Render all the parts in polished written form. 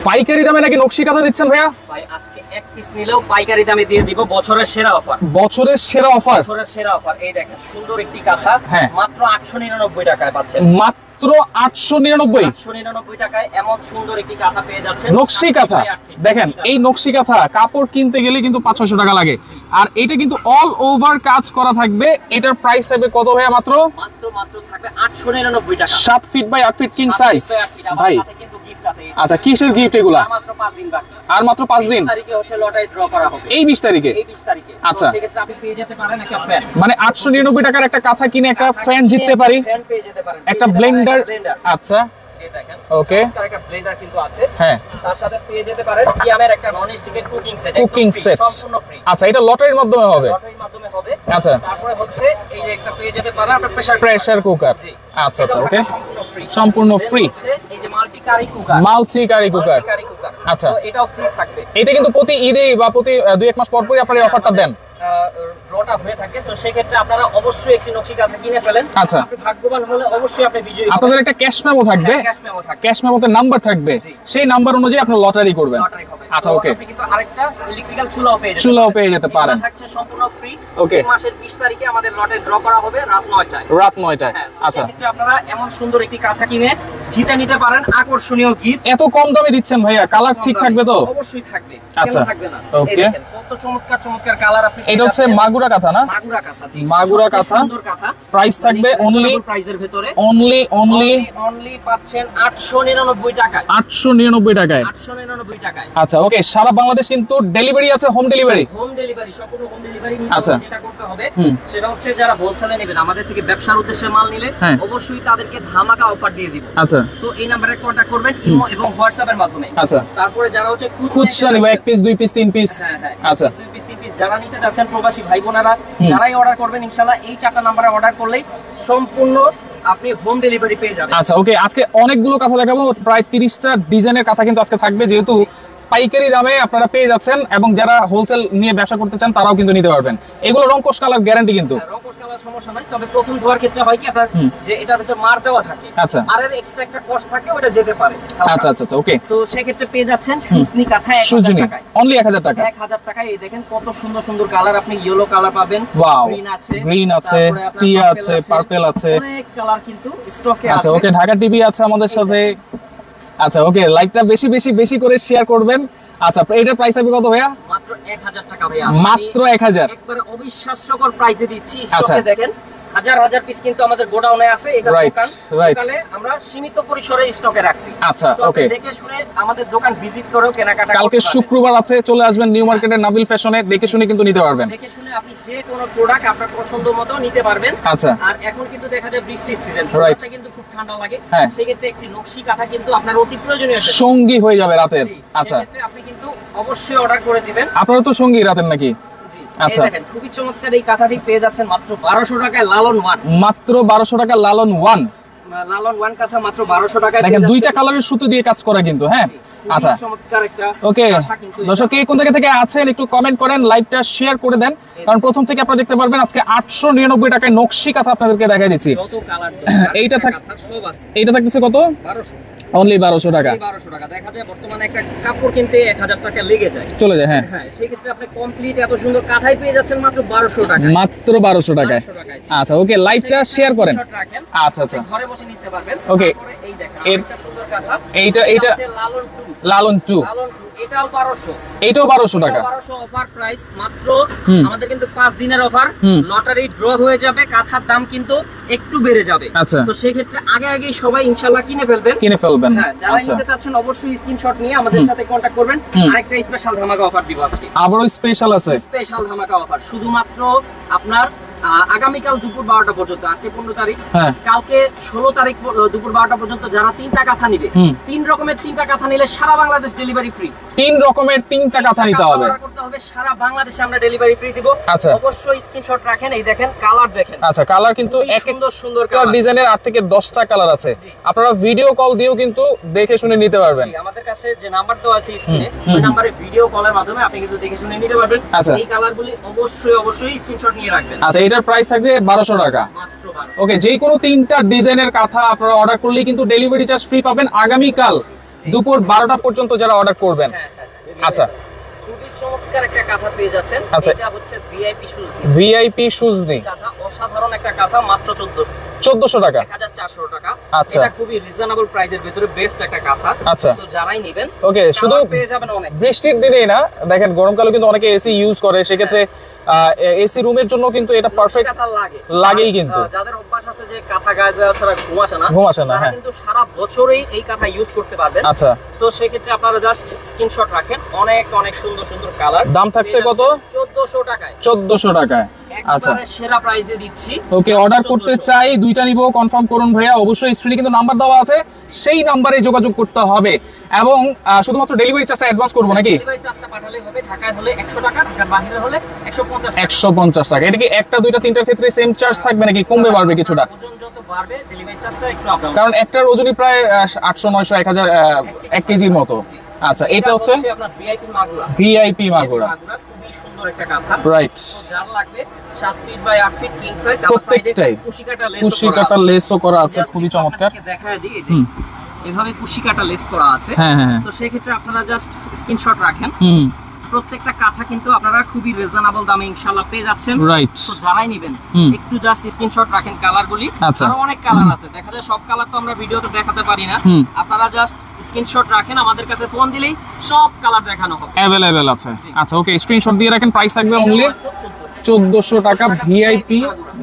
পাইকারি দামে নাকি নকশি কাঁথা দিচ্ছেন ভাইয়া? ভাই আজকে এক পিস নিলেও পাইকারি দামে দিয়ে দিব, বছরের সেরা অফার। বছরের সেরা অফার? বছরের সেরা অফার। এই দেখেন সুন্দর একটি কাঁথা, মাত্র 899 টাকায় পাচ্ছেন। মাত্র 899? 899 টাকায় এমন সুন্দর একটি কাঁথা পেয়ে যাচ্ছেন। নকশি কাঁথা দেখেন, এই নকশি কাঁথা কাপড় কিনতে গেলে কিন্তু 500-600 টাকা লাগে, আর এটা কিন্তু অল ওভার কাজ করা থাকবে। এটার প্রাইস থাকবে কত ভাইয়া? মাত্র থাকবে 899 টাকা। 7 feet by 8 feet king size ভাই। আচ্ছা, কিসের গিফট এগুলা? মাত্র 5 দিন বাকি। আর মাত্র 5 দিন। 20 তারিখে হচ্ছে লটারি ড্র করা হবে। এই 20 তারিখে? এই 20 তারিখে। আচ্ছা, সেই ক্ষেত্রে আপনি পেয়ে যেতে পারেন একটা ফ্যান। মানে 899 টাকার একটা কাঁথা কিনে একটা ফ্যান জিততে পারি, ফ্যান পেয়ে যেতে পারেন, একটা ব্লেন্ডার। আচ্ছা, এই দেখেন ওকে, একটা ব্লেন্ডার কিন্তু আছে। হ্যাঁ, তার সাথে পেয়ে যেতে পারেন কিয়ামের একটা নন স্টিকের কুকিং সেট। কুকিং সেট সম্পূর্ণ ফ্রি। আচ্ছা, এটা লটারির মাধ্যমে হবে? লটারির মাধ্যমে হবে। আচ্ছা, তারপরে হচ্ছে এই যে একটা পেয়ে যেতে পারেন আপনার প্রেসার কুকার। আচ্ছা আচ্ছা, ওকে, সম্পূর্ণ ফ্রি। এই যে multi curry cooker. Multi curry cooker. আচ্ছা, তো এটাও ফ্রি থাকবে। এটা কিন্তু প্রতি ঈদে বা প্রতি 2-1 মাস পর পরই আপনারা এই অফারটা দেন। ড্রটা হয়ে থাকে, তো সেই ক্ষেত্রে আপনারা অবশ্যই একটি নকশি কাঁথা কিনে ফেলেন। আচ্ছা, আপনি ভাগ্যবান হলে অবশ্যই আপনি বিজয়ী হবেন। আপনাদের একটা ক্যাশ মেমো থাকবে, ক্যাশ মেমোতে নাম্বার থাকবে, সেই নাম্বার অনুযায়ী আপনি লটারি করবেন। আচ্ছা, ওকে। আপনি কিন্তু আরেকটা ইলেকট্রিক্যাল চুলাও পেয়ে যেতে পারেন। থাকছে সম্পূর্ণ ফ্রি। ওকে, এই মাসের 20 তারিখে আমাদের লটে ড্র করা হবে রাত 9টায়। রাত 9টায়। আচ্ছা, সেক্ষেত্রে আপনারা এমন সুন্দর একটি কাঁথা কিনে জিতে নিতে পারেন আকর্ষণীয় গিফট। এত কম দামে দিচ্ছেন ভাইয়া, কালার ঠিক থাকবে তো? অবশ্যই থাকবে। আচ্ছা, কেন থাকবে না? ওকে, কত চমৎকার চমৎকার কালার। আপনি এটা হচ্ছে মাগুরা কাঁথা না? মাগুরা কাঁথা, জি, মাগুরা কাঁথা। সুন্দর কাঁথা। প্রাইস থাকবে অনলি প্রাইসের ভিতরে অনলি পাচ্ছেন 899 টাকায়। 899 টাকায়। 899 টাকায়। আচ্ছা, ওকে, সারা বাংলাদেশ কিন্তু ডেলিভারি আছে, হোম ডেলিভারি। হোম ডেলিভারি, সম্পূর্ণ হোম ডেলিভারি। আচ্ছা, যেটা করতে হবে সেটা হচ্ছে যারা হোলসেলে নেবেন, আমাদের থেকে ব্যবসার উদ্দেশ্যে মাল নিলে অবশ্যই তাদেরকে ধামাকা অফার দিয়ে দিব। আচ্ছা, সো এই নম্বরে কন্টাক্ট করবেন ইমো এবং হোয়াটসঅ্যাপ এর মাধ্যমে। আচ্ছা, তারপরে যারা হচ্ছে খুচরা নিবে 1 পিস 2 পিস 3 পিস। আচ্ছা, 2 পিস 3 পিস যারা নিতে যাচ্ছেন প্রবাসী ভাই বোনেরা, যারাই অর্ডার করবেন ইনশাআল্লাহ এই 4টা নম্বরে অর্ডার করলেই সম্পূর্ণ আপনি হোম ডেলিভারি পেয়ে যাবেন। আচ্ছা, ওকে, আজকে অনেকগুলো কাঁথা দেখাবো, প্রায় 30টা ডিজাইনের কাঁথা কিন্তু আজকে থাকবে, যেহেতু পাইকারি দামে আপনারা পেয়ে যাচ্ছেন, এবং যারা হোলসেল নিয়ে ব্যবসা করতে চান তারাও কিন্তু নিতে পারবেন। এগুলো রং কোশ কালার গ্যারান্টি কিন্তু। রং কোশ কালার সমস্যা নাই, তবে প্রথম ধোয়ার ক্ষেত্রে হয় কি আপনার যে এটার ভিতরে মার দেওয়া থাকে। আচ্ছা, মারের এক্সট্রা একটা কস্ট থাকে, ওটা যেতে পারে। আচ্ছা আচ্ছা, ওকে। সো সেই ক্ষেত্রে পেয়ে যাচ্ছেন সুজনি কাঁথা 1000 টাকায়। অনলি 1000 টাকা। 1000 টাকায়। এই দেখেন কত সুন্দর সুন্দর কালার। আপনি ইয়েলো কালার পাবেন, গ্রিন আছে, টিয়া আছে, পার্পল আছে, অনেক কালার কিন্তু স্টকে আছে। আচ্ছা, ওকে, ঢাকা টিভি আছে আমাদের সাথে। আচ্ছা, ওকে, লাইকটা বেশি বেশি বেশি করে শেয়ার করবেন। আচ্ছা, এটার প্রাইস থাকবে কত ভাইয়া? মাত্র 1000 টাকা ভাইয়া। মাত্র 1000। একবারে অবিশ্বাস্যকর প্রাইসে দিচ্ছি। স্টকে দেখেন হাজার হাজার পিস কিন্তু আমাদের গোডাউনে আছে। এটা দোকানে আমরা সীমিত পরিসরে স্টকে রাখছি। আচ্ছা, ওকে, দেখে শুনে আমাদের দোকান ভিজিট করেও কেনাকাটা। কালকে শুক্রবার আছে, চলে আসবেন নিউ মার্কেটের নাবিল ফ্যাশনে, দেখে শুনে কিন্তু নিতে পারবেন। দেখে শুনে আপনি যে কোনো প্রোডাক্ট আপনার পছন্দ মতো নিতে পারবেন। আচ্ছা, আর এখন কিন্তু দেখা যায় বৃষ্টির সিজন, এটা কিন্তু খুব ঠান্ডা লাগে। সেই ক্ষেত্রে একটি নকশি কাঁথা কিন্তু আপনার অতি প্রয়োজনীয় সঙ্গী হয়ে যাবে রাতের। আচ্ছা, সেক্ষেত্রে আপনি কিন্তু অবশ্যই অর্ডার করে দিবেন। আপনারা তো সঙ্গী রাতের নাকি? আচ্ছা, দেখেন খুবই চমৎকার এই কাঁথাটি পেয়ে যাচ্ছেন মাত্র 1200 টাকায়। লালন 1 মাত্র 1200 টাকা। লালন 1 কাঁথা মাত্র 1200 টাকায়। দেখেন দুইটা কালারের সুতো দিয়ে কাজ করা কিন্তু। হ্যাঁ, আচ্ছা, চমৎকার একটা। ওকে, দর্শক কে কোন জায়গা থেকে আছেন একটু কমেন্ট করেন, লাইভটা শেয়ার করে দেন, কারণ প্রথম থেকে আপনারা দেখতে পারবেন আজকে 899 টাকায় নকশি কাঁথা আপনাদেরকে দেখাই দিচ্ছি। এইটা থাকতেছে কত? 1200। অনলি 1200 টাকা। 1200 টাকা। দেখা যায় বর্তমানে একটা কাপড় কিনতে 1000 টাকা লেগে যায়, চলে যায়। হ্যাঁ, সেই ক্ষেত্রে আপনি কমপ্লিট এত সুন্দর কাঁথাই পেয়ে যাচ্ছেন মাত্র 1200 টাকা। মাত্র 1200 টাকায়। আচ্ছা, ওকে, লাইভটা শেয়ার করেন। আচ্ছা আচ্ছা, ঘরে বসে নিতে পারবেন। ওকে, এই দেখেন একটা সুন্দর কাঁথা। এইটা লালন 2। এটাও 1200। এটাও 1200 টাকা। 1200 অফার প্রাইস মাত্র। আমাদের কিন্তু 5 দিনের অফার। লটারি ড্র হয়ে যাবে, কাঁথার দাম কিন্তু একটু বেড়ে যাবে। আচ্ছা, তো সেই ক্ষেত্রে আগে সবাই ইনশাআল্লাহ কিনে ফেলবেন। হ্যাঁ, যারা নিতে চাচ্ছেন অবশ্যই স্ক্রিনশট নিয়ে আমাদের সাথে কন্টাক্ট করবেন। আরেকটা স্পেশাল ধামাকা অফার দিব আজকে। আবারো স্পেশাল আছে, স্পেশাল ধামাকা অফার শুধুমাত্র আপনার আগামীকাল দুপুর 12টা পর্যন্ত। আজকে 15 তারিখ, কালকে 16 তারিখ দুপুর 12টা পর্যন্ত যারা 3টা কাঁথা নিবে, 3 রকমের 3টা কাঁথা নিলে সারা বাংলাদেশ ডেলিভারি ফ্রি। 3 রকমের 3টা কাঁথা নিতে হবে, সারা বাংলাদেশে আমরা ডেলিভারি ফ্রি দিব। আচ্ছা, অবশ্যই স্ক্রিনশট রাখেন। এই দেখেন কালার দেখেন। আচ্ছা, কালার কিন্তু সুন্দর সুন্দর ডিজাইনের 8 থেকে 10টা কালার আছে। আপনারা ভিডিও কল দিয়েও কিন্তু দেখে শুনে নিতে পারবেন। আমাদের কাছে যে নাম্বার দেওয়া আছে স্ক্রিনে, ওই নম্বরে ভিডিও কলের মাধ্যমে আপনি কিন্তু দেখে শুনে নিতে পারবেন। এই কালারগুলি অবশ্যই স্ক্রিনশট নিয়ে রাখবেন। আচ্ছা, এটার প্রাইস থাকবে 1200 টাকা। ওকে, যে কোনো 3টা ডিজাইনের কাঁথা আপনারা অর্ডার করলেই কিন্তু ডেলিভারি চার্জ ফ্রি পাবেন। আগামীকাল দুপুর 12টা পর্যন্ত যারা অর্ডার করবেন। আচ্ছা, খুবই চমৎকার একটা কাঁথা পেয়ে যাচ্ছেন। আচ্ছা, এটা হচ্ছে ভিআইপি শুজ। ভিআইপি শুজ নি কাঁথা, অসাধারণ একটা কাঁথা, মাত্র 1400 টাকা, 1400 টাকা। আচ্ছা, এটা খুবই রিজনেবল প্রাইসের ভিতরে বেস্ট একটা কাঁথা। আচ্ছা, তো যারাই নেবেন, ওকে, শুধু পেয়ে যাবেন অনেক। বৃষ্টির দিনেই না, দেখেন গরমকালে কিন্তু অনেকে এসি ইউজ করে, সেক্ষেত্রে এসি রুমের জন্য কিন্তু এটা পারফেক্ট কাঁথা লাগেই। কিন্তু যাদের অভ্যাস আছে যে কাঁথা গায়ে দেওয়া ছাড়া ঘুম আসে না, হ্যাঁ, কিন্তু সারা বছরই এই কাঁথা ইউজ করতে পারবেন। আচ্ছা, তো সেই ক্ষেত্রে আপনারা জাস্ট স্ক্রিনশট রাখেন। অনেক অনেক সুন্দর সুন্দর কালার। দাম থাকছে কত? 1400 টাকায়। 1400 টাকায়। আচ্ছা, একবারে সেরা প্রাইসে দিচ্ছি। ওকে, অর্ডার করতে চাই, দুইটা নিব, কনফার্ম করুন ভাইয়া। অবশ্যই স্ক্রিনে কিন্তু নাম্বার দেওয়া আছে, সেই নাম্বারে যোগাযোগ করতে হবে। এবং শুধুমাত্র ডেলিভারি চার্জটা অ্যাডভান্স করব নাকি? ডেলিভারি চার্জটা পাঠালে হবে। ঢাকায় হলে 100 টাকা, ঢাকার বাইরে হলে 150 টাকা। 150 টাকা। এটা কি একটা, দুইটা, তিনটার ক্ষেত্রে সেম চার্জ থাকবে নাকি কমবে বাড়বে কিছুটা? ওজন যত বাড়বে ডেলিভারি চার্জটা একটু আপ ডাউন, কারণ একটার ওজনই প্রায় 800 900 1000 1 কেজির মতো। আচ্ছা, এটা হচ্ছে আপনার ভিআইপি মাগুরা। ভিআইপি মাগুরা, খুবই সুন্দর একটা কাঁথা। রাইট। তো যার লাগবে 7 feet by 8 feet king size, প্রত্যেকটাই কুশি কাটা লেসও করা আছে, খুবই চমৎকার। দেখায় দিই, এভাবে কুশি কাটা লেস করা আছে। হ্যাঁ হ্যাঁ, তো সেই ক্ষেত্রে আপনারা জাস্ট স্ক্রিনশট রাখেন। প্রত্যেকটা কাঁথা কিন্তু আপনারা খুবই রিজনেবল দামে ইনশাআল্লাহ পেয়ে যাচ্ছেন, রাইট। তো যারাই নেবেন একটু জাস্ট স্ক্রিনশট রাখেন কালারগুলি। আচ্ছা, আরো অনেক কালার আছে, দেখা যায় সব কালার তো আমরা ভিডিওতে দেখাতে পারি না। আপনারা জাস্ট স্ক্রিনশট রাখেন, আমাদের কাছে ফোন দিলেই সব কালার দেখানো হবে, अवेलेबल আছে। আচ্ছা, ওকে, স্ক্রিনশট দিয়ে রাখেন। প্রাইস থাকবে অনলি 1400 টাকা, ভিআইপি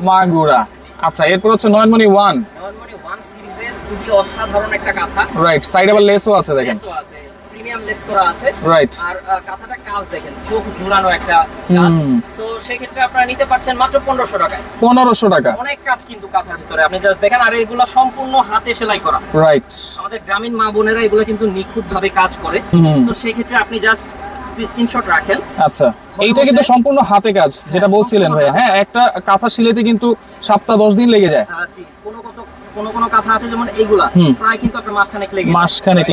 মাগুরা। আচ্ছা, এরপর হচ্ছে নয়নমণি 1 সিরিজের খুবই অসাধারণ একটা কাঁথা, রাইট। সাইড আবার লেসও আছে, দেখেন, প্রিমিয়াম লেস করা আছে, রাইট। আর কাঁথাটা কাজ দেখেন, চোখ জোড়ানো একটা কাজ। সো সেই ক্ষেত্রে আপনারা নিতে পারছেন মাত্র 1500 টাকায়। 1500 টাকা, অনেক কাজ কিন্তু কাঁথার ভিতরে, আপনি জাস্ট দেখেন। আর এগুলো সম্পূর্ণ হাতে সেলাই করা, রাইট। আমাদের গ্রামীণ মা বোনেরা এগুলো কিন্তু নিখুঁত ভাবে কাজ করে। তো সেই ক্ষেত্রে আপনি জাস্ট স্ক্রিনশট রাখেন। আচ্ছা, এইটা কিন্তু সম্পূর্ণ হাতে কাজ, যেটা বলছিলেন ভাইয়া। হ্যাঁ, একটা কাঁথা সিলাইতে কিন্তু 7-10 দিন লেগে যায়। জি, কোন কাঁথা আছে যেমন এইগুলা প্রায় কিন্তু আপনার মাসখানেক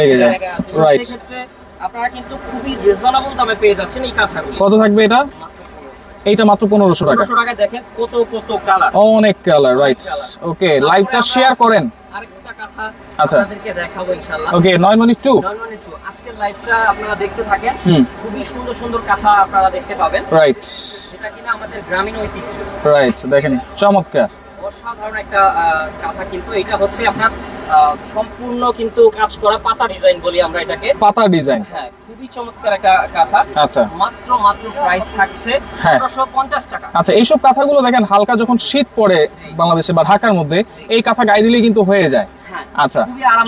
লেগে যায়, রাইট। সেই ক্ষেত্রে আপনারা কিন্তু খুবই রিজনেবল দামে পেয়ে যাচ্ছেন এই কাঁথাগুলো। কত থাকবে এটা? এইটা মাত্র 1500 টাকা। 1500 টাকায় দেখেন কত কত কালার, অনেক কালার, রাইট। ওকে, লাইভটা শেয়ার করেন। আরেকটা কাঁথা আচ্ছা, আপনাদেরকে দেখাবো ইনশাআল্লাহ। ওকে, নয়নমণি 2। আজকের লাইভটা আপনারা দেখতে থাকেন, খুবই সুন্দর সুন্দর কাঁথা আপনারা দেখতে পাবেন, রাইট। যেটা কিনা আমাদের গ্রামীণ ঐতিহ্য, রাইট। দেখেন, চমৎকার, অসাধারণ একটা কাঁথা। কিন্তু এটা হচ্ছে আপনার সম্পূর্ণ কিন্তু কাজ করা পাতা ডিজাইন বলি আমরা এটাকে, পাতা ডিজাইন। হ্যাঁ, খুবই চমৎকার একটা কাঁথা। আচ্ছা, মাত্র প্রাইস থাকছে 1550 টাকা। আচ্ছা, এইসব কাঁথাগুলো দেখেন হালকা যখন শীত পড়ে বাংলাদেশে বা ঢাকার মধ্যে, এই কাঁথা গায়ে দিলে কিন্তু হয়ে যায়। আচ্ছা,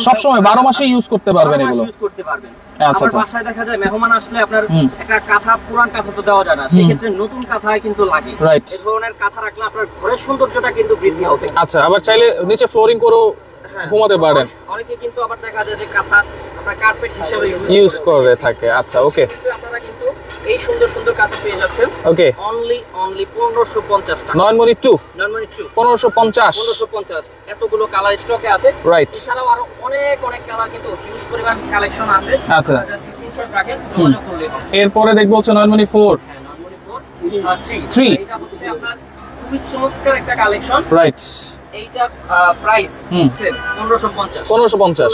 সব সময় 12 মাসে ইউজ করতে পারবেন এগুলো। ইউজ করতে পারবেন। আচ্ছা, বাসায় দেখা যায় মেহমান আসলে আপনার একটা কাঁথা, পুরান কাঁথা তো দেওয়া যায় না, সেই ক্ষেত্রে নতুন কাঁথায় কিন্তু লাগে, রাইট। এই ধরনের কাঁথা রাখলে আপনার ঘরের সৌন্দর্যটা কিন্তু বৃদ্ধি হবে। আচ্ছা, আবার চাইলে নিচে ফ্লোরিং করেও ঘুমাতে পারেন। অনেকে কিন্তু আবার দেখা যায় যে কাঁথা আপনার কার্পেট হিসেবে ইউজ করে থাকে। আচ্ছা, ওকে, আপনারা কিন্তু এই সুন্দর সুন্দর কাঁথা পেয়ে যাচ্ছেন। ওকে, অনলি 1550 টাকা। নয়নমণি 2 1550। এতগুলো কালার স্টকে আছে, রাইট। এছাড়াও আরো অনেক অনেক কালার কিন্তু হিউজ পরিমাণ কালেকশন আছে। আচ্ছা, স্ক্রিনশট রাখেন, যোগাযোগ করলে হবে। এরপরে দেখবো হচ্ছে নয়নমণি 4। হ্যাঁ, নয়নমণি 3 এটা হচ্ছে আপনার খুবই চমৎকার একটা কালেকশন, রাইট। এইটা প্রাইস হচ্ছে 1550।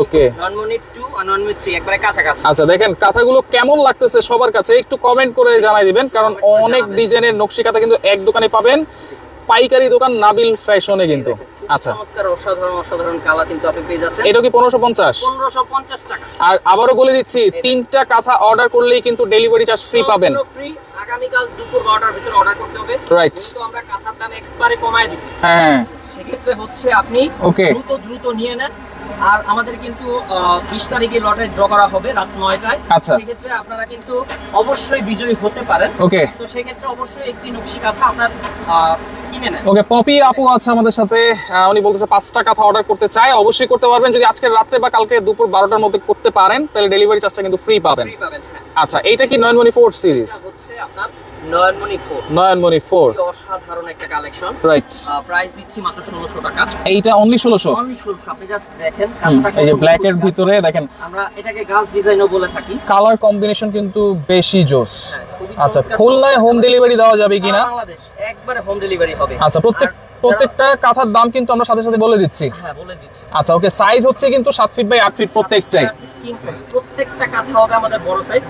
ওকে, নয়নমণি 2 আর নয়নমণি 3 একবারে কাছাকাছি। আচ্ছা, দেখেন কাঁথাগুলো কেমন লাগতেছে সবার কাছে একটু কমেন্ট করে জানাই দিবেন, কারণ অনেক ডিজাইনের নকশি কাঁথা কিন্তু এক দোকানে পাবেন, পাইকারি দোকান নাবিল ফ্যাশনে কিন্তু। আচ্ছা, চমৎকার অসাধারণ কালার কিন্তু আপনি পেয়ে যাচ্ছেন। এটা কি 1550 টাকা। আর আবারও বলে দিচ্ছি, 3টা কাঁথা অর্ডার করলেই কিন্তু ডেলিভারি চার্জ ফ্রি পাবেন। ফ্রি, আগামীকাল দুপুর 12টার ভিতরে অর্ডার করতে হবে, রাইট। তো আমরা কাঁথার দাম একবারে কমায় দিছি। হ্যাঁ, সেক্ষেত্রে হচ্ছে আপনি দ্রুত নিয়ে নেন। আর আমাদের কিন্তু 20 তারিখে লটারি ড্র করা হবে রাত 9টায়। আচ্ছা, সেক্ষেত্রে আপনারা কিন্তু অবশ্যই বিজয়ী হতে পারেন। ওকে, তো সেক্ষেত্রে অবশ্যই একটি নকশি কাঁথা আপনার কিনে নেন। ওকে, পপি আপু আছে আমাদের সাথে, উনি বলতেছে 5টা কাঁথা অর্ডার করতে চায়। অবশ্যই করতে পারবেন, যদি আজকে রাত্রে বা কালকে দুপুর 12টার মধ্যে করতে পারেন তাহলে ডেলিভারি চার্জটা কিন্তু ফ্রি পাবেন। আচ্ছা, এইটা কি নয়নমণি 4 সিরিজ? হচ্ছে আপনার নয়নমণি 4 অসাধারণ একটা কালেকশন, রাইট। প্রাইস দিচ্ছি মাত্র 1600 টাকা। এইটা অনলি 1600। আপনি জাস্ট দেখেন, এই যে ব্ল্যাক এর ভিতরে দেখেন, আমরা এটাকে গাছ ডিজাইনও বলে থাকি। কালার কম্বিনেশন কিন্তু বেশি জোস। আচ্ছা, খুলনায় হোম ডেলিভারি দেওয়া যাবে কিনা? বাংলাদেশ একবারে হোম ডেলিভারি হবে। আচ্ছা, প্রত্যেকটা কাঁথার দাম কিন্তু আমরা সাথে সাথে বলে দিচ্ছি। হ্যাঁ, বলে দিচ্ছি। আচ্ছা, ওকে। সাইজ হচ্ছে কিন্তু 7 ফিট বাই 8 ফিট প্রত্যেকটাই। কিং সাইজ প্রত্যেকটা কাঁথা হবে আমাদের বড় সাইজ,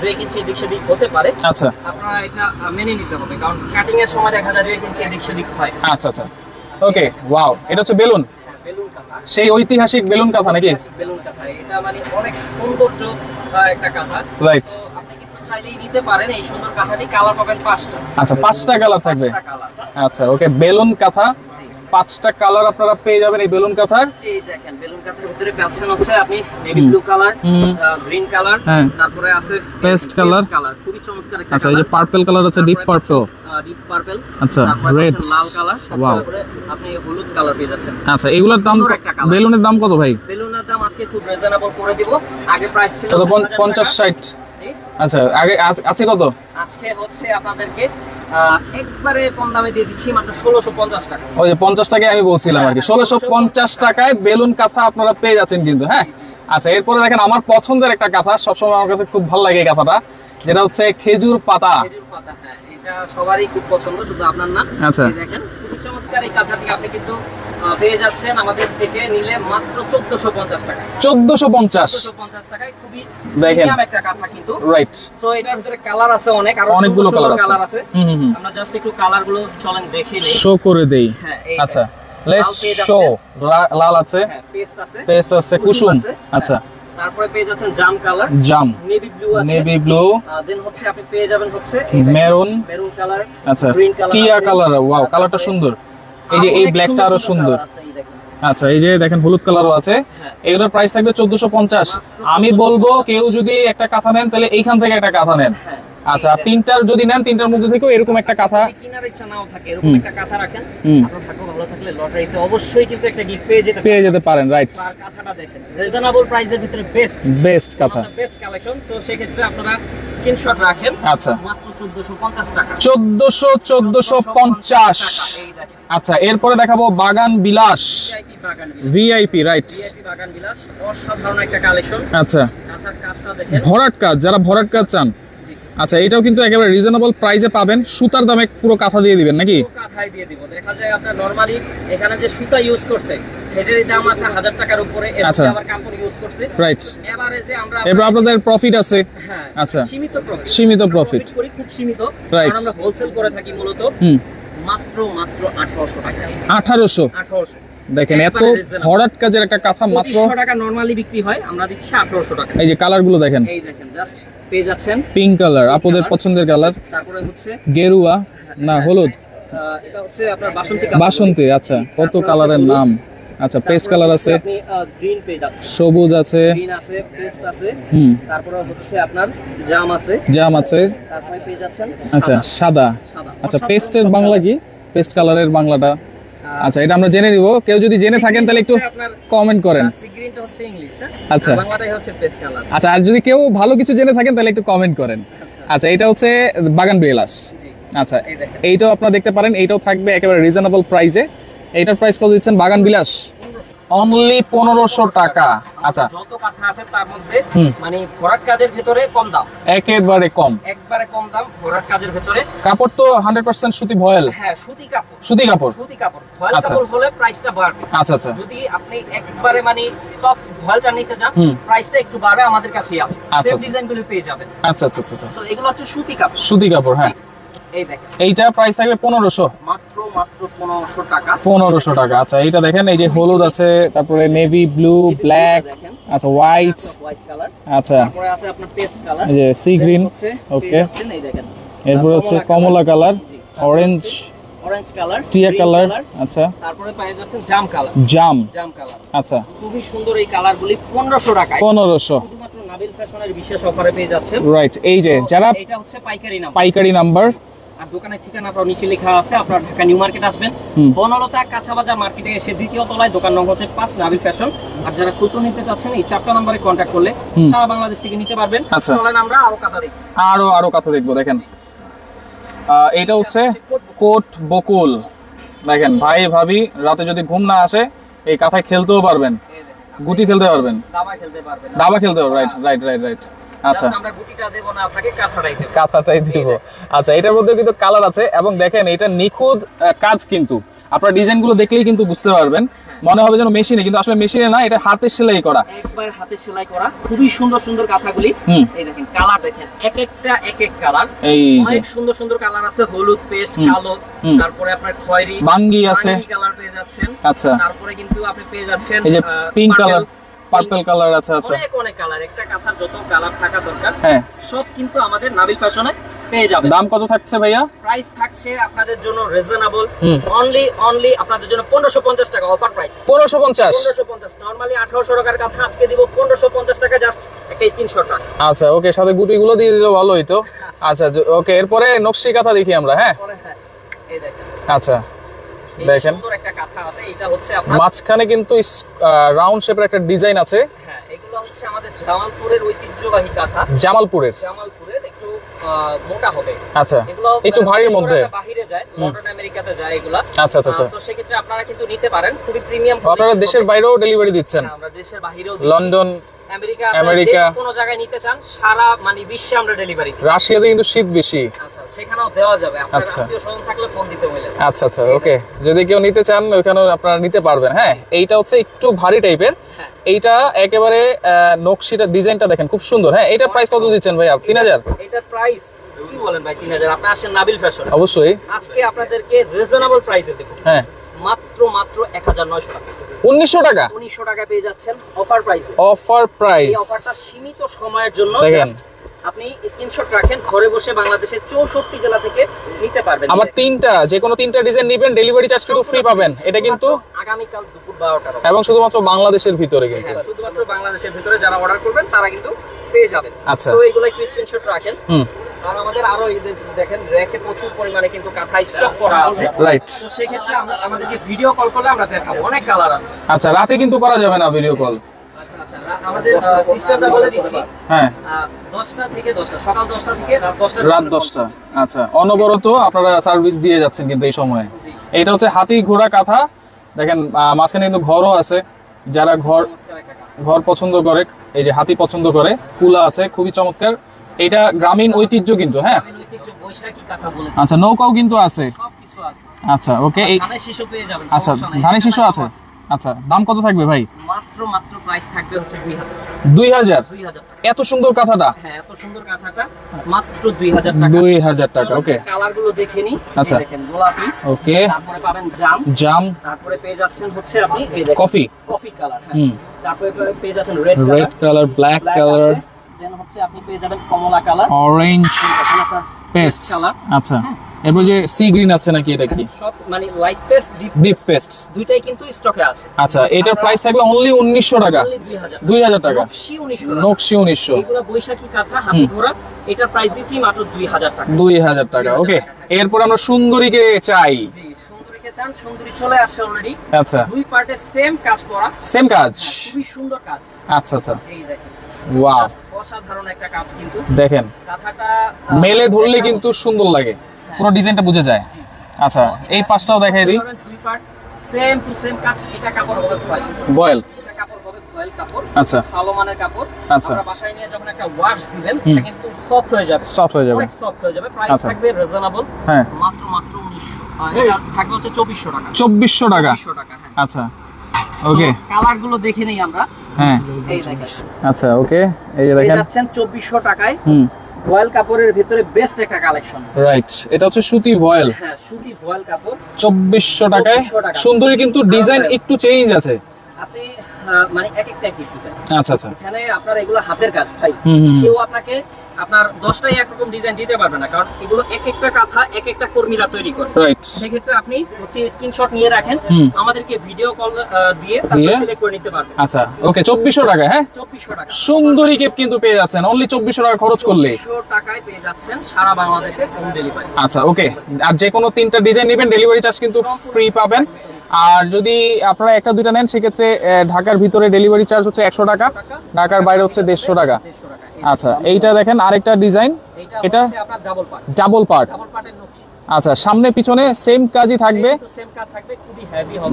2 ইঞ্চি এদিক সেদিক হতে পারে। আচ্ছা, আপনারা এটা মেনে নিতে হবে, কারণ কাটিং এর সময় দেখা যায় 2 ইঞ্চি এদিক সেদিক হয়। আচ্ছা আচ্ছা, ওকে। ওয়াও, এটা হচ্ছে বেলুন, বেলুন কাঁথা, সেই ঐতিহাসিক বেলুন কাঁথা নাকি? বেলুন কাঁথা, এটা মানে অনেক সৌন্দর্য একটা কাঁথা। রাইট। আপনি কিন্তু চাইলেই নিতে পারেন এই সুন্দর কাঁথাটি। কালার পাবেন 5টা। আচ্ছা, 5টা কালার থাকবে। 5টা কালার। আচ্ছা, ওকে। বেলুন কাঁথা, 5টা কালার আপনারা পেয়ে যাবেন এই বেলুন কাঁথার। এই দেখেন, বেলুন কাঁথার ভিতরে পাচ্ছেন হচ্ছে আপনি navy blue colour, green colour, তারপরে আছে পেস্ট কালার। খুবই চমৎকার একটা আচ্ছা, এই যে পার্পল কালার আছে, ডিপ পার্পল। আচ্ছা, রেড, লাল কালার, ওয়াও। তারপরে আপনি হলুদ কালার পেয়ে যাচ্ছেন। আচ্ছা, এগুলোর দাম, বেলুনের দাম কত ভাই? বেলুনের দাম আজকে খুব রিজনেবল করে দিব। আগে প্রাইস ছিল 50-60। আচ্ছা, আগে আছে কত? আজকে হচ্ছে আপনাদেরকে একবারে কম দামে দিয়ে দিচ্ছি, মাত্র 1650 টাকা। ওই যে 50 টাকায় আমি বলছিলাম আর কি, 1650 টাকায় বেলুন কাঁথা আপনারা পেয়ে যাচ্ছেন কিন্তু। হ্যাঁ, আচ্ছা। এরপরে দেখেন আমার পছন্দের একটা কাঁথা, সবসময় আমার কাছে খুব ভালো লাগে এই কাঁথাটা, যেটা হচ্ছে খেজুর পাতা। খেজুর পাতা, হ্যাঁ, এটা সবারই খুব পছন্দ, শুধু আপনার না। আচ্ছা, দেখেন খুব চমৎকার এই কাঁথাটি আপনি কিন্তু পেয়ে যাচ্ছেন আমাদের থেকে নিলে মাত্র 1450 টাকা। 1450 টাকায় খুবই দেখেন প্রিমিয়াম একটা কাঁথা কিন্তু। রাইট। সো এটার ভিতরে কালার আছে অনেক, আর অনেকগুলো কালার আছে। আমরা জাস্ট একটু কালারগুলো চলেন দেখে নেই, শো করে দেই। হ্যাঁ, আচ্ছা, লেটস শো। লাল আছে, হ্যাঁ, পেস্ট আছে, কুসুম। আচ্ছা, তারপরে পেয়ে যাচ্ছেন জাম কালার, জাম, নেভি ব্লু আছে, নেভি ব্লু, দেন হচ্ছে আপনি পেয়ে যাবেন হচ্ছে মেরুন কালার, আচ্ছা, গ্রিন কালার, টিয়া কালার। ওয়াও, কালারটা সুন্দর। এই যে এই ব্ল্যাকটা আরো সুন্দর। আচ্ছা, এই যে দেখেন হলুদ কালারও আছে। এগুলোর প্রাইস থাকবে 1450। আমি বলবো কেউ যদি একটা কাঁথা নেন তাহলে এইখান থেকে একটা কাঁথা নেন। আচ্ছা, তিনটার যদি নেন, তিনটার মধ্যে থেকেও এরকম একটা কাঁথা কিনার ইচ্ছা নাও থাকে, এরকম একটা কাঁথা রাখেন, আপনার ভাগ্য ভালো থাকলে লটারিতে অবশ্যই কিন্তু একটা গিফট পেয়ে যেতে পারেন। রাইট। আর কাঁথাটা দেখেন রিজনেবল প্রাইসের ভিতরে বেস্ট কাঁথা, বেস্ট কালেকশন। সো সেই ক্ষেত্রে আপনারা স্ক্রিনশট রাখেন। আচ্ছা, মাত্র 1450 টাকা। 1450। এই দেখেন। আচ্ছা, এরপরে দেখাবো বাগান বিলাস, ভিআইপি। রাইট, ভিআইপি বাগান বিলাস, অসাধারণ একটা কালেকশন। আচ্ছা, কাঁথার কাজটা দেখেন, ভরাট কাজ, যারা ভরাট কাজ চান। আচ্ছা, এটাও কিন্তু একেবারে রিজনেবল প্রাইসে পাবেন। সুতার দামে পুরো কাঁথা দিয়ে দিবেন নাকি? কাঁথাই দিয়ে দিব। দেখা যায় আপনার নরমালি এখানে যে সুতা ইউজ করছে সেটারই দাম আছে 1000 টাকার উপরে, এর আচ্ছা, আবার কাপড় ইউজ করছে। রাইট। এভারেজে আমরা এবার আপনাদের প্রফিট আছে। হ্যাঁ, আচ্ছা, সীমিত প্রফিট করি, খুব সীমিত। কারণ আমরা হোলসেল করে থাকি মূলত। মাত্র 1800 টাকা। 1800 দেখেন, এত ভরাট কাজের একটা কাঁথা মাত্র 2500 টাকা নরমালি বিক্রি হয়, আমরা দিচ্ছি 1800 টাকা। এই যে কালার গুলো দেখেন, এই দেখেন, জাস্ট পেয়ে যাচ্ছেন পিঙ্ক কালার, আপনাদের পছন্দের কালার। তারপরে হচ্ছে গেরুয়া না হলুদ, এটা হচ্ছে আপনার বাসন্তী। আচ্ছা, কত কালারের নাম। আচ্ছা, পেস্ট কালার আছে, আপনি গ্রিন পেয়ে যাচ্ছেন, সবুজ আছে, গ্রিন আছে, পেস্ট আছে, তারপরে হচ্ছে আপনার জাম আছে, তারপরে পেয়ে যাচ্ছেন আচ্ছা সাদা। আচ্ছা, পেস্টের বাংলা কি? পেস্ট কালারের বাংলাটা আচ্ছা, এটা আমরা জেনে নিব। কেউ যদি জেনে থাকেন তাহলে একটু কমেন্ট করেন। গ্রিনটা হচ্ছে ইংলিশ, আচ্ছা, বাংলাটাই হচ্ছে পেস্ট কালার। আচ্ছা, আর যদি কেউ ভালো কিছু জেনে থাকেন তাহলে একটু কমেন্ট করেন। আচ্ছা, এটা হচ্ছে বাগান বিলাস। আচ্ছা, এইটাও আপনারা দেখতে পারেন, এইটাও থাকবে একেবারে রিজনেবল প্রাইসে। এইটার প্রাইস কত দিচ্ছেন বাগান বিলাস? অনলি 1500 টাকা। আচ্ছা, যত কাঁথা আছে তার মধ্যে মানে ভরাট কাজের ভিতরে কম দাম, একবারে কম দাম ভরাট কাজের ভিতরে। কাপড় তো 100% সুতি ভয়েল। হ্যাঁ, সুতি কাপড় ভয়েল কাপড় হলে প্রাইসটা বাড়বে। আচ্ছা আচ্ছা, যদি আপনি একবারে মানে সফট ভয়েলটা নিতে চান, প্রাইসটা একটু বাড়বে, আমাদের কাছেই আছে, সেম ডিজাইনগুলো পেয়ে যাবেন। আচ্ছা আচ্ছা আচ্ছা, সো এগুলো হচ্ছে সুতি কাপড়। হ্যাঁ, এই দেখেন, এইটা প্রাইস থাকবে 1500, মাত্র 1500 টাকা। 1500 টাকা। আচ্ছা, এইটা দেখেন, এই যে হলুদ আছে, তারপরে নেভি ব্লু, ব্ল্যাক, আচ্ছা হোয়াইট কালার, আচ্ছা, তারপরে আছে আপনার পেস্ট কালার, এই যে সি গ্রিন, ওকে, এই দেখেন, এরপর হচ্ছে কমলা কালার, অরেঞ্জ কালার, টিয়া কালার, আচ্ছা, তারপরে পেয়ে যাচ্ছেন জাম কালার, আচ্ছা, খুবই সুন্দর এই কালারগুলি 1500 টাকায়। 1500 শুধুমাত্র নাবিল ফ্যাশনের বিশেষ অফারে পেয়ে যাচ্ছেন। রাইট, এই যে যারা এটা হচ্ছে পাইকারি নাম্বার, আর দোকানের ঠিকানা আপনার নিচে লেখা আছে। আপনার ঢাকা নিউ মার্কেট আসবেন, বনলতা কাঁচা বাজার মার্কেটে এসে দ্বিতীয় তলায়, দোকান নম্বর হচ্ছে 5, নাবিল ফ্যাশন। আর যারা খুচরো নিতে চাচ্ছেন এই 4টা নম্বরে কন্ট্যাক্ট করলে সারা বাংলাদেশ থেকে নিতে পারবেন। চলেন আমরা আরো কাঁথা দেখি, আরো কাঁথা দেখবো। দেখেন, এটা হচ্ছে কোট বকুল। দেখেন ভাই ভাবি রাতে যদি ঘুম না আসে এই কাঁথায় খেলতেও পারবেন, গুটি খেলতে পারবেন, দাবা খেলতে পারবেন। Right right right right. আচ্ছা আমরা গুটিটা দেব না, আপনাকে কাঁথাটাই দেব। আচ্ছা এটার মধ্যে কিন্তু কালার আছে এবং দেখেন এটা নিখুঁত কাজ, কিন্তু আপনারা ডিজাইনগুলো দেখলেই কিন্তু বুঝতে পারবেন, মনে হবে যেন মেশিনে, কিন্তু আসলে মেশিনে না, এটা হাতে সেলাই করা, একবার হাতে সেলাই করা। খুবই সুন্দর সুন্দর কাঁথাগুলি। এই দেখেন কালার, দেখেন এক একটা এক এক কালার, অনেক সুন্দর সুন্দর কালার আছে, হলুদ পেস্ট, কালো, তারপরে আপনার খয়েরি, বাঙ্গি আছে, কালার পেয়ে যাচ্ছেন। আচ্ছা তারপরে কিন্তু আপনি পেয়ে যাচ্ছেন এই যে পিঙ্ক কালার, পার্পল কালার আছে। আচ্ছা অনেক অনেক কালার, একটা কাঁথার যত কালার থাকা দরকার সব কিন্তু আমাদের নাবিল ফ্যাশনে পেয়ে যাবেন। দাম কত থাকছে ভাইয়া? প্রাইস থাকছে আপনাদের জন্য রিজনেবল, অনলি আপনাদের জন্য 1550 টাকা অফার প্রাইস। 1550 নরমালি 1800 টাকার কাঁথা আজকে দিব 1550 টাকা, জাস্ট একটা স্ক্রিনশট রাখ। আচ্ছা ওকে, সাথে গুটিগুলো দিয়ে দিলে ভালো হইতো। আচ্ছা ওকে, এরপরে নকশি কাঁথা দেখি আমরা। হ্যাঁ এই দেখেন, আচ্ছা দেখেন সুন্দর একটা কাঁথা আছে, এটা হচ্ছে আপনার মাঝখানে কিন্তু রাউন্ড শেপের একটা ডিজাইন আছে। হ্যাঁ এগুলো হচ্ছে আমাদের জামালপুরের ঐতিহ্যবাহী কাঁথা। জামালপুরের একটু মোটা হবে। আচ্ছা একটু ভারীর মধ্যে, বাইরে যায়, লন্ডন আমেরিকাতে যায় এগুলা। আচ্ছা আচ্ছা আচ্ছা, তো সেই ক্ষেত্রে আপনারা কিন্তু নিতে পারেন, খুবই প্রিমিয়াম। আপনারা দেশের বাইরেও ডেলিভারি দিচ্ছেন? আমরা দেশের বাইরেও, লন্ডন, আমেরিকা, কোন জায়গায় নিতে চান সারা মানে বিশ্বে আমরা ডেলিভারি দিই। রাশিয়াতে কিন্তু শীত বেশি। আচ্ছা সেখানেও দেওয়া যাবে, আপনারা আত্মীয় স্বজন থাকলে ফোন দিতে বলেন। আচ্ছা আচ্ছা ওকে, যদি কেউ নিতে চান ওখানেও আপনারা নিতে পারবেন। হ্যাঁ এইটা হচ্ছে একটু ভারী টাইপের, এইটা একেবারে নকশিটা ডিজাইনটা দেখেন খুব সুন্দর। হ্যাঁ এটার প্রাইস কত দিচ্ছেন ভাই? 3000? এটার প্রাইস কি বলেন ভাই? 3000? আপনি আসেন নাবিল ফ্যাশন, অবশ্যই আজকে আপনাদেরকে রিজনেবল প্রাইসে দেব। হ্যাঁ মাত্র 1900 টাকা। 1900 টাকা? 1900 টাকা পেয়ে যাচ্ছেন অফার প্রাইসে। অফার প্রাইস, এই অফারটা সীমিত সময়ের জন্য, জাস্ট আপনি স্ক্রিনশট রাখেন, ঘরে বসে বাংলাদেশের 64 জেলা থেকে নিতে পারবেন। আবার যে কোনো তিনটা ডিজাইন নেবেন, ডেলিভারি চার্জ কিন্তু ফ্রি পাবেন। এটা কিন্তু আগামীকাল দুপুর 12টার, এবং শুধুমাত্র বাংলাদেশের ভিতরে, কিন্তু শুধুমাত্র বাংলাদেশের ভিতরে যারা অর্ডার করবেন তারা কিন্তু পেয়ে যাবেন। আচ্ছা তো এগুলো একটু স্ক্রিনশট রাখেন। আর আমাদের আরো দেখেন র‍্যাকে প্রচুর পরিমাণে কিন্তু কাঁথা স্টক করা আছে। রাইট, তো সেই ক্ষেত্রে আমাদেরকে ভিডিও কল করলে আমরা দেখাবো, অনেক কালার আছে। আচ্ছা রাতে কিন্তু করা যাবে না ভিডিও কল? আচ্ছা আমাদের সিস্টেমটা বলে দিচ্ছি। হ্যাঁ 10টা থেকে 10টা, সকাল 10টা থেকে রাত 10টা। আচ্ছা অনবরত আপনারা সার্ভিস দিয়ে যাচ্ছেন কিন্তু এই সময়ে। এটা হচ্ছে হাতি ঘোড়া কাঁথা, দেখেন মাঝখানে কিন্তু ঘরও আছে, যারা ঘর পছন্দ করে, এই যে হাতি পছন্দ করে, কুলা আছে, খুবই চমৎকার। এটা গ্রামীণ ঐতিহ্য কিন্তু। হ্যাঁ আচ্ছা নৌকাও কিন্তু আছে। আচ্ছা ওকে, আচ্ছা ধানের শীষও আছে। আচ্ছা দাম কত থাকবে ভাই? মাত্র প্রাইস থাকবে হচ্ছে 2000। এত সুন্দর কাঁথাটা? হ্যাঁ এত সুন্দর কাঁথাটা মাত্র 2000 টাকা। 2000 টাকা। ওকে কালারগুলো দেখে নি। আচ্ছা দেখেন গোলাপি, ওকে, তারপরে পাবেন জাম, তারপরে পেয়ে যাচ্ছেন হচ্ছে আপনি এই দেখেন কফি কালার। হ্যাঁ তারপরে পেয়ে যাচ্ছেন রেড কালার, ব্ল্যাক কালার, দেন হচ্ছে আপনি পেয়ে যাবেন কমলা কালার, অরেঞ্জ পেস্ট কালার। আচ্ছা এরপর যে সি গ্রিন আছে নাকি, এটা কি? সব মানে লাইট পেস্ট, ডিপ পেস্ট দুইটাই কিন্তু স্টকে আছে। আচ্ছা এটার প্রাইস থাকবে অনলি 1900 টাকা। 2000 টাকা। নকশি 1900। এগুলা বৈশাখী কাঁথা, হাতি ঘোড়া, এটার প্রাইস দিচ্ছি মাত্র 2000 টাকা। 2000 টাকা। ওকে এরপর আমরা সুন্দরীকে চাই। জি সুন্দরীকে চান, সুন্দরী চলে আসছে অলরেডি। আচ্ছা দুই পার্টে সেম কাজ করা, সেম কাজ, খুবই সুন্দর কাজ। আচ্ছা আচ্ছা এই দেখেন, ওয়াও অসাধারণ একটা কাজ কিন্তু। দেখেন কাঁথাটা মেলে ধরলে কিন্তু সুন্দর লাগে, পুরো ডিজাইনটা বুঝে যায়। আচ্ছা এই পাঁচটাও দেখাই দিই। দুই পার্ট সেম টু সেম কাজ। এটা কাপড় হবে বয়েল, এটা কাপড় হবে বয়েল কাপড়। আচ্ছা ভালো মানের কাপড়। আচ্ছা আপনারা বাসায় নিয়ে যখন একটা ওয়াশ দিবেন এটা কিন্তু সফট হয়ে যাবে, অনেক সফট হয়ে যাবে। প্রাইস থাকবে রিজনেবল, হ্যাঁ মাত্র 1900। এটা থাকবে হচ্ছে 2400 টাকা। 2400 টাকা। আচ্ছা ওকে কালারগুলো দেখে নেই আমরা। হ্যাঁ এই দেখেন। আচ্ছা ওকে এই যে দেখেন যাচ্ছেন 2400 টাকায়। ভয়েল কাপড়ের ভিতরে বেস্ট একটা কালেকশন। রাইট, এটা হচ্ছে সুতি ভয়েল। হ্যাঁ সুতি ভয়েল কাপড় 2400 টাকায়। সুন্দরী কিন্তু ডিজাইন একটু চেঞ্জ আছে। আপনি মানে এক একটা ডিজাইন। আচ্ছা আচ্ছা এখানে আপনার এগুলো হাতের কাজ ভাই। কেউ আপনাকে আপনার 10টাই একরকম ডিজাইন দিতে পারবে না, কারণ এগুলো এক একটা কাঁথা এক একটা কর্মীরা তৈরি করে। রাইট, সেক্ষেত্রে আপনি হচ্ছে স্ক্রিনশট নিয়ে রাখেন, আমাদেরকে ভিডিও কল দিয়ে তারপর সিলেক্ট করে নিতে পারবেন। আচ্ছা ওকে 2400 টাকা। হ্যাঁ 2400 টাকা সুন্দরী কেপ কিন্তু পেয়ে যাচ্ছেন অনলি 2400 টাকা খরচ করলে। 2400 টাকায় পেয়ে যাচ্ছেন সারা বাংলাদেশে হোম ডেলিভারি। আচ্ছা ওকে, আর যে কোনো তিনটা ডিজাইন নেবেন ডেলিভারি চার্জ কিন্তু ফ্রি পাবেন। আর যদি আপনারা একটা দুইটা নেন সেক্ষেত্রে ঢাকার ভিতরে ডেলিভারি চার্জ হচ্ছে 100 টাকা, ঢাকার বাইরে হচ্ছে 150 টাকা। আচ্ছা এইটা দেখেন আরেকটা ডিজাইন, এটা ডাবল পার্ট। আচ্ছা সামনে পিছনে সেম কাজই থাকবে,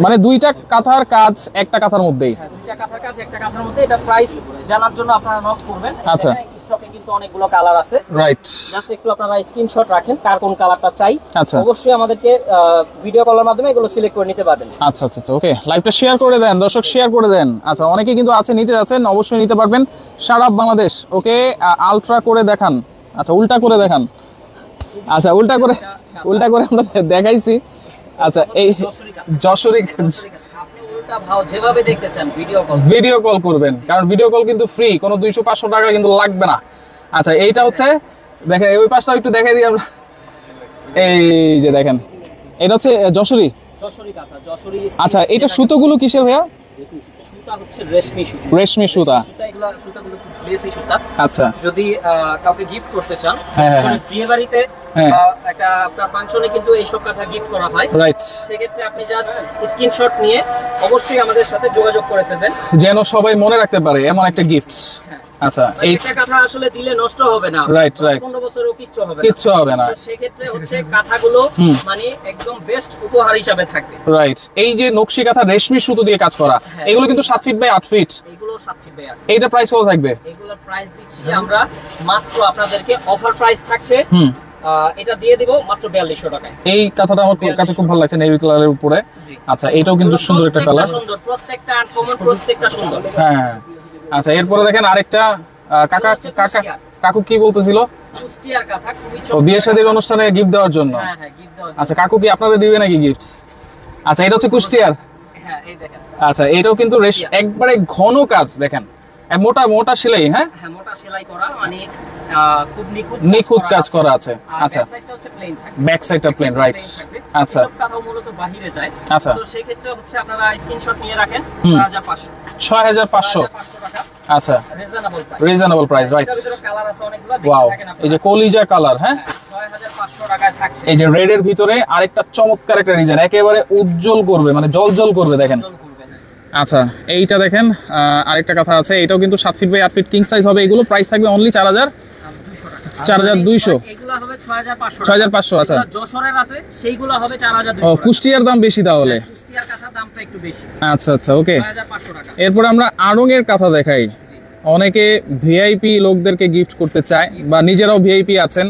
মানে দুইটা কাঁথার কাজ একটা কাঁথার মধ্যেই। দুইটা কাঁথার কাজ একটা কাঁথার মধ্যে। এটা প্রাইস জানার জন্য আপনারা নক করবেন। আচ্ছা স্টকে কিন্তু অনেকগুলো কালার আছে, রাইট। জাস্ট একটু আপনারা স্ক্রিনশট রাখেন কার কোন কালারটা চাই, আচ্ছা অবশ্যই আমাদেরকে ভিডিও কলের মাধ্যমে এগুলো সিলেক্ট করে নিতে পারবেন। আচ্ছা আচ্ছা আচ্ছা, ওকে, লাইভটা শেয়ার করে দেন দর্শক, শেয়ার করে দেন। আচ্ছা, অনেকে কিন্তু আছে নিতে যাচ্ছেন, অবশ্যই নিতে পারবেন সারা বাংলাদেশ। ওকে, আলট্রা করে দেখান। আচ্ছা, উল্টা করে দেখান। আচ্ছা, উল্টা করে আমরা দেখাইছি। আচ্ছা, এই যশোরী যেভাবে দেখতে চান ভিডিও কল করবেন, কারণ ভিডিও কল কিন্তু ফ্রি, কোনো 200-500 টাকা কিন্তু লাগবে না। আচ্ছা, এইটা হচ্ছে দেখেন, ওই পাশটা একটু দেখাই দিই আমরা। এই যে দেখেন, এটা হচ্ছে যশোরী কাঁথা, যশোরী। আচ্ছা, এটা সুতোগুলো কিসের ভাইয়া? সুতা হচ্ছে রেশমি সুতা। রেশমি সুতা। সুতাগুলো খুব গ্লেসি সুতা। আচ্ছা, যদি কাউকে গিফট করতে চান, হ্যাঁ, বিয়ে বাড়িতে একটা আপনার ফাংশনে কিন্তু এইসব কাঁথা গিফট করা হয়, রাইট। সেক্ষেত্রে আপনি জাস্ট স্ক্রিনশট নিয়ে অবশ্যই আমাদের সাথে যোগাযোগ করে ফেলবেন, যেন সবাই মনে রাখতে পারে এমন একটা গিফট। আচ্ছা, এই একটা কাঁথা আসলে দিলে নষ্ট হবে না, রাইট রাইট, 15 বছরও কিচ্ছু হবে না। সেক্ষেত্রে হচ্ছে কাঁথাগুলো মানে একদম বেস্ট উপহার হিসাবে থাকবে, রাইট। এই যে নকশি কাঁথা রেশমি সুতো দিয়ে কাজ করা, এগুলো কিন্তু 7 ফিট বাই 8 ফিট। এগুলো 7 ফিট বাই 8। এইটা প্রাইস কত থাকবে? এগুলোর প্রাইস দিচ্ছি আমরা মাত্র, আপনাদেরকে অফার প্রাইস থাকছে, এটা দিয়ে দিব মাত্র 4200 টাকায়। এই কাঁথাটা আমার কাছে খুব ভালো লাগছে, নেভি কালারের উপরে। আচ্ছা, এটাও কিন্তু সুন্দর একটা কালার, সুন্দর, প্রত্যেকটা আনকমন, প্রত্যেকটা সুন্দর। হ্যাঁ। আচ্ছা, এরপরে দেখেন আরেকটা কাকু কি বলতেছিল? কুষ্টিয়ার কাঁথা, খুবই ছোট, বিয়ে শাদীর অনুষ্ঠানে গিফট দেওয়ার জন্য। হ্যাঁ হ্যাঁ, গিফট দেওয়ার জন্য। আচ্ছা, কাকু কি আপনাদের দিবে নাকি গিফট? আচ্ছা, এটা হচ্ছে কুষ্টিয়ার। হ্যাঁ, এই দেখেন। আচ্ছা, এটাও কিন্তু একবারে ঘন কাজ, দেখেন মোটা মোটা সেলাই। হ্যাঁ হ্যাঁ, মোটা সেলাই করা, মানে খুব নিখুঁত কাজ করা আছে। আচ্ছা, ব্যাক সাইডটা হচ্ছে প্লেন থাকবে, ব্যাক সাইডটা প্লেন, রাইট। আচ্ছা, সব কাঁথাও মূলত বাহিরে যায়। আচ্ছা, তো সেই ক্ষেত্রে হচ্ছে আপনারা স্ক্রিনশট নিয়ে রাখেন, 6500 6500 টাকা। আচ্ছা, রিজনেবল প্রাইস, রাইট। কালার আছে অনেকগুলো, ওয়াও, এই যে কলিজা কালার। হ্যাঁ, 6500 টাকায় থাকছে। এই যে রেড এর ভিতরে আরেকটা চমৎকার একটা ডিজাইন, একেবারে উজ্জ্বল করবে, মানে জল করবে, দেখেন। আচ্ছা, এইটা দেখেন, আরেকটা কথা আছে, এটাও কিন্তু 7 feet by 8 feet king size হবে। এগুলো প্রাইস থাকবে অনলি 4200। এগুলো হবে 6500। 6500। আচ্ছা, যশোরের আছে, সেইগুলো হবে 4200। ও, কুষ্টিয়ার দাম বেশি তাহলে? কুষ্টিয়ার কাঁথার দামটা একটু বেশি। আচ্ছা আচ্ছা, ওকে। 6500 টাকা। এরপর আমরা আড়ং-এর কাঁথা দেখাই। অনেকে ভিআইপি লোকদেরকে গিফট করতে চায়, বা নিজেরাও ভিআইপি আছেন,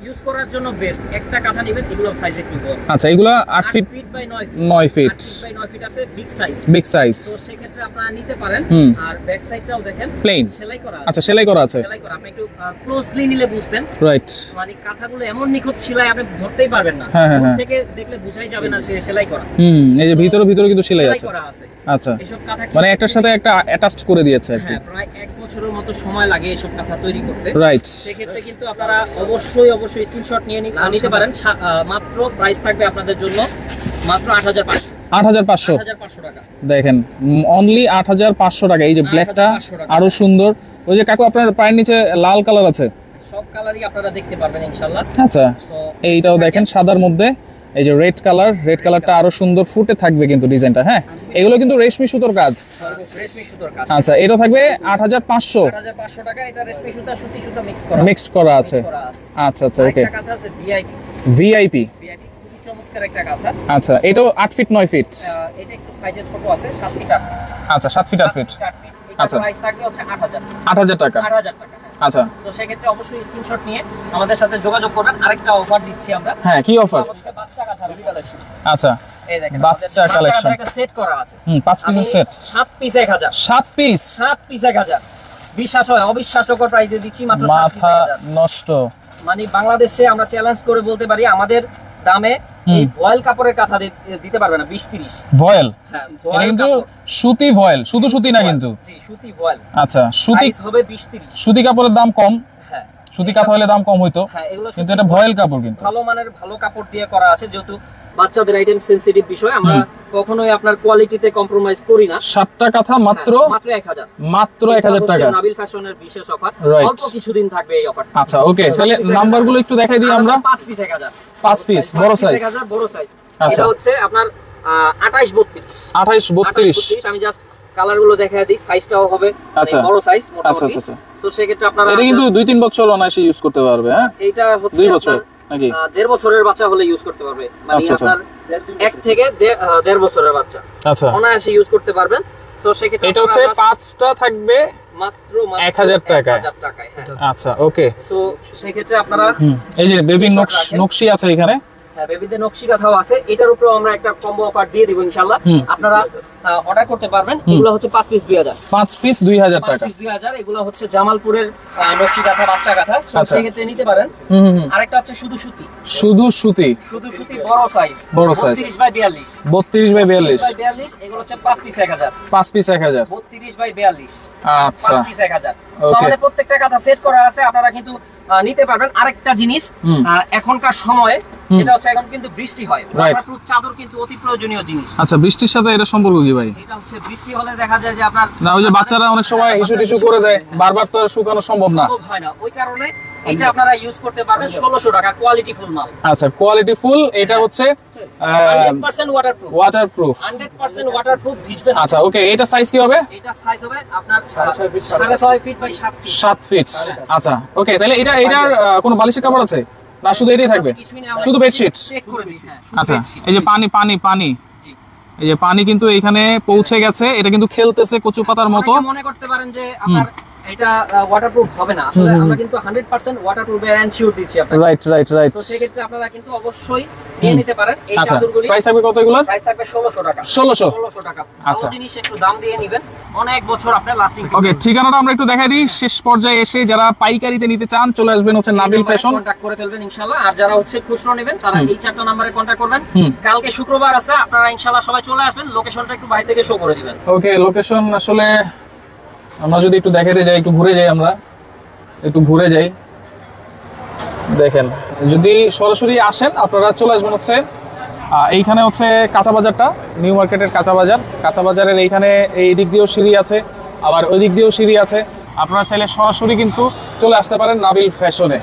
ইউজ করার জন্য বেস্ট একটা কাঁথা নেবেন। এগুলো সাইজ একটু বড়। আচ্ছা, এগুলো 8 feet by 9 feet. 8 by 9 feet আছে, বিগ সাইজ। তো সেই ক্ষেত্রে আপনারা নিতে পারেন। আর ব্যাক সাইডটাও দেখেন প্লেন, সেলাই করা আছে। আচ্ছা, সেলাই করা আছে। সেলাই করা, আপনি একটু ক্লোজলি নিলে বুঝবেন, রাইট। মানে কাঁথাগুলো এমন নিখুঁত সেলাই, আপনি ধরতেই পারবেন না, দূর থেকে দেখলে বুঝাই যাবে না সে সেলাই করা। এই যে ভিতরে কিন্তু সেলাই আছে। আচ্ছা, এসব কাঁথা মানে একটার সাথে একটা অ্যাটাচড করে দিয়েছে আর কি। হ্যাঁ, প্রায় 1 বছরের মতো সময় লাগে এসব কাঁথা তৈরি করতে, রাইট। সেক্ষেত্রে কিন্তু আপনারা অবশ্যই স্ক্রিনশট নিয়ে নিতে পারেন। মাত্র প্রাইস থাকবে আপনাদের জন্য মাত্র 8500 টাকা। দেখেন, অনলি 8500 টাকা। এই যে ব্ল্যাকটা আরো সুন্দর। ওই যে কাকু, আপনার পায়ের নিচে লাল কালার আছে, সব কালারই আপনারা দেখতে পারবেন ইনশাআল্লাহ। আচ্ছা, এইটাও দেখেন সাদার মধ্যে। এই যে রেড কালারটা আরো সুন্দর ফুটে থাকবে কিন্তু ডিজাইনটা। হ্যাঁ, এগুলো কিন্তু রেশমি সুতোর কাজ। আচ্ছা, এটা থাকবে 8500 টাকা। এটা রেশমি সুতা, সুতি সুতা মিক্সড করা আছে। আচ্ছা আচ্ছা, ওকে। একটা কাঁথা আছে ভিআইপি, খুবই চমৎকার একটা কাঁথা। আচ্ছা, এটাও 8 ফিট 9 ফিট। এটা একটু সাইজে ছোট আছে, 7 ফিট 8 ফিট। আচ্ছা, 7 ফিট 8 ফিট। আচ্ছা, প্রাইস থাকবে হচ্ছে 8000 টাকা। আচ্ছা, তো সেই ক্ষেত্রে অবশ্যই স্ক্রিনশট নিয়ে আমাদের সাথে যোগাযোগ করবেন। আরেকটা অফার দিচ্ছি আমরা। হ্যাঁ, কি অফার? বাচ্চা কাঁথা কালেকশন। আচ্ছা, এই দেখেন, বাচ্চা কালেকশন, একটা সেট করা আছে। 5 পিসের সেট, 7 পিস 1000। 7 পিস 1000। বিশ্বাস হয় অবিশ্বাস্যকর প্রাইসে দিচ্ছি মাত্র 7 পিস 1000। মাথা নষ্ট। মানে বাংলাদেশে আমরা চ্যালেঞ্জ করে বলতে পারি, আমাদের দামে এই ভয়েল কাপড়ের কাঁথা দিতে পারবে না। 20-30 ভয়েল। হ্যাঁ, এটা কিন্তু সুতি ভয়েল, শুধু সুতি না কিন্তু। জি, সুতি ভয়েল। আচ্ছা, সুতি হবে 20-30। সুতি কাপড়ের দাম কম। হ্যাঁ, সুতি কাঁথা হলে দাম কম হইতো, কিন্তু এটা ভয়েল কাপড়, কিন্তু ভালো মানের ভালো কাপড় দিয়ে করা আছে। যেহেতু বাচ্চাদের আইটেম সেনসিটিভ বিষয়, আমরা কখনোই আপনার কোয়ালিটিতে কম্প্রোমাইজ করি না। 7টা কাঁথা মাত্র 1000। মাত্র 1000 টাকা। নাবিল ফ্যাশনের বিশেষ অফার, অল্প কিছুদিন থাকবে এই অফার। আচ্ছা, ওকে, তাহলে নাম্বারগুলো একটু দেখাই দিই আমরা। 5 পিস 1000। 5 পিস বড় সাইজ। বড় সাইজ। আচ্ছা, এটা হচ্ছে আপনার 28-32। আমি জাস্ট কালারগুলো দেখাই দিই, সাইজটাও হবে বড় সাইজ মোটামুটি। আচ্ছা, সো সেই ক্ষেত্রে আপনারা এটা কিন্তু 2-3 বছর অনায়াসে ইউজ করতে পারবে। হ্যাঁ, এটা হচ্ছে 2 বছর নাকি 1.5 বছরের বাচ্চা হলে ইউজ করতে পারবে। মানে আপনার 1 থেকে 1.5 বছরের বাচ্চা, আচ্ছা, অনায়াসে ইউজ করতে পারবেন। সো সেই ক্ষেত্রে এটা হচ্ছে 5টা থাকবে মাত্র 1000 টাকায়। 1000 টাকায়, হ্যাঁ। আচ্ছা, ওকে। সো সেই ক্ষেত্রে আপনারা এই যে বেবি নকশি আছে এখানে, হ্যাঁ, বেবিদের নকশি কাঁথাও আছে। এটার উপরে আমরা একটা কম্বো অফার দিয়ে দিব ইনশাআল্লাহ। আপনারা অর্ডার করতে পারবেন। এগুলো হচ্ছে 5 পিস 2000, 5 পিস 2000 টাকা। 2000 এগুলো হচ্ছে জামালপুরের নকশি কাঁথা, বাচ্চা কাঁথা। সো সেই ক্ষেত্রে নিতে পারেন। আরেকটা হচ্ছে শুধু সুতি, শুধু সুতি বড় সাইজ, 32 বাই 42, 32 বাই 42, এগুলো হচ্ছে 5 পিস 1000, 5 পিস 1000, 32 বাই 42, আচ্ছা 5 পিস 1000। তো আমাদের প্রত্যেকটা কাঁথা সেট করা আছে, আপনারা কিন্তু নিতে পারবেন। আরেকটা জিনিস, এখনকার সময়ে যেটা হচ্ছে, এখন কিন্তু বৃষ্টি হয়, ওয়াটারপ্রুফ চাদর কিন্তু অতি প্রয়োজনীয় জিনিস। আচ্ছা, বৃষ্টির সাথে এটা সম্পর্ক কি ভাই? এটা হচ্ছে বৃষ্টি হলে দেখা যায় যে আপনার না, ওই যে বাচ্চারা অনেক সময় ইস্যু করে দেয়, বারবার তো আর শুকানো সম্ভব না, হয় না, ওই কারণে এটা আপনারা ইউজ করতে পারবেন। 1600 টাকা, কোয়ালিটি ফুল মাল। আচ্ছা, কোয়ালিটি ফুল। এটা হচ্ছে 100% ওয়াটারপ্রুফ, 100% ওয়াটারপ্রুফ, ভিজবে না। আচ্ছা, ওকে। এটা সাইজ কি হবে? এটা সাইজ হবে আপনার 6.5 ফিট বাই 7 ফিট। 7 ফিট। আচ্ছা, ওকে। তাহলে এটার কোনো বালিশের কাপড় আছে না, শুধু এটাই থাকবে? শুধু বেডশিট? চেক করে দিই, হ্যাঁ। আচ্ছা, এই যে পানি, এই যে পানি কিন্তু এখানে পৌঁছে গেছে। এটা কিন্তু খেলতেছে কচু পাতার মতো। মনে করতে পারেন যে আপনার এটা ওয়াটারপ্রুফ হবে না, আসলে আমরা কিন্তু 100% ওয়াটারপ্রুফ এনশিওর দিচ্ছি আপনাদের। রাইট। তো সেই ক্ষেত্রে আপনারা কিন্তু অবশ্যই নিয়ে নিতে পারেন এই চাদরগুলি। প্রাইস থাকবে কত এগুলো? প্রাইস থাকবে 1600 টাকা। 1600 টাকা। আচ্ছা, জিনিস একটু দাম দিয়ে নেবেন, অনেক বছর আপনার লাস্টিং। ওকে, ঠিকানাটা আমরা একটু দেখাই দিই। শেষ পর্যায়ে এসে যারা পাইকারিতে নিতে চান চলে আসবেন হচ্ছে নাবিল ফ্যাশন, কন্টাক্ট করে ফেলবেন ইনশাআল্লাহ। আর যারা হচ্ছে খুচরো নেবেন তারা এই 4টা নম্বরে কন্টাক্ট করবেন। কালকে শুক্রবার আছে, আপনারা ইনশাআল্লাহ সবাই চলে আসবেন। লোকেশনটা একটু বাইরে থেকে শো করে দিবেন। ওকে, লোকেশন আসলে আমরা যদি একটু দেখাতে যাই, একটু ঘুরে যাই, দেখেন, যদি সরাসরি আসেন আপনারা চলে আসবেন হচ্ছে এইখানে হচ্ছে কাঁচা বাজারটা, নিউ মার্কেটের কাঁচা বাজারের এইখানে এই দিক দিয়েও সিঁড়ি আছে, আবার ওই দিক দিয়েও সিঁড়ি আছে। আপনারা চাইলে সরাসরি কিন্তু চলে আসতে পারেন নাবিল ফ্যাশনে।